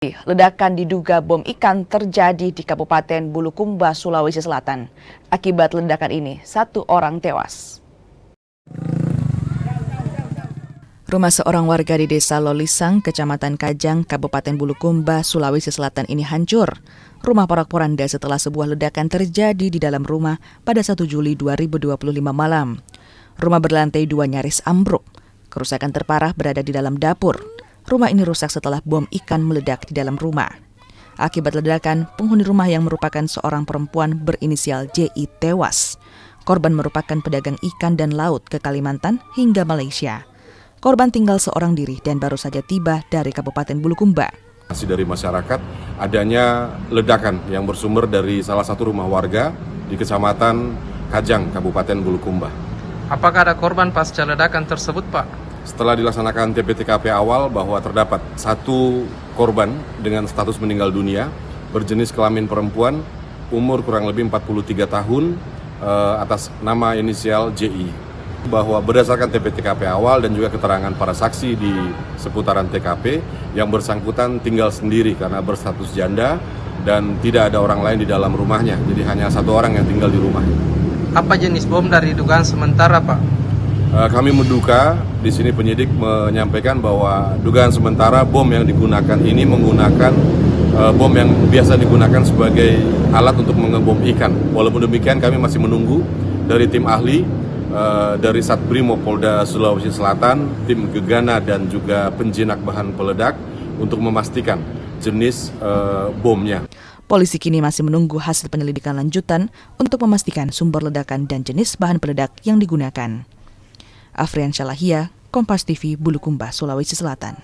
Ledakan diduga bom ikan terjadi di Kabupaten Bulukumba, Sulawesi Selatan. Akibat ledakan ini, 1 orang tewas. Rumah seorang warga di Desa Lolisang, Kecamatan Kajang, Kabupaten Bulukumba, Sulawesi Selatan ini hancur. Rumah porak-poranda setelah sebuah ledakan terjadi di dalam rumah pada 1 Juli 2025 malam. Rumah berlantai 2 nyaris ambruk. Kerusakan terparah berada di dalam dapur. Rumah ini rusak setelah bom ikan meledak di dalam rumah. Akibat ledakan, penghuni rumah yang merupakan seorang perempuan berinisial JI tewas. Korban merupakan pedagang ikan dan laut ke Kalimantan hingga Malaysia. Korban tinggal seorang diri dan baru saja tiba dari Kabupaten Bulukumba. Dari masyarakat adanya ledakan yang bersumber dari salah satu rumah warga di Kecamatan Kajang, Kabupaten Bulukumba. Apakah ada korban pasca ledakan tersebut, Pak? Setelah dilaksanakan TP-TKP awal bahwa terdapat 1 korban dengan status meninggal dunia berjenis kelamin perempuan, umur kurang lebih 43 tahun, atas nama inisial JI. Bahwa berdasarkan TP-TKP awal dan juga keterangan para saksi di seputaran TKP, yang bersangkutan tinggal sendiri karena berstatus janda dan tidak ada orang lain di dalam rumahnya. Jadi hanya 1 orang yang tinggal di rumah. Apa jenis bom dari dugaan sementara, Pak? Kami menduga, di sini penyidik menyampaikan bahwa dugaan sementara bom yang digunakan ini menggunakan bom yang biasa digunakan sebagai alat untuk mengebom ikan. Walaupun demikian kami masih menunggu dari tim ahli, dari Satbrimo Polda Sulawesi Selatan, tim Gegana dan juga penjinak bahan peledak untuk memastikan jenis bomnya. Polisi kini masih menunggu hasil penyelidikan lanjutan untuk memastikan sumber ledakan dan jenis bahan peledak yang digunakan. Afrian Syalahia, Kompas TV, Bulukumba, Sulawesi Selatan.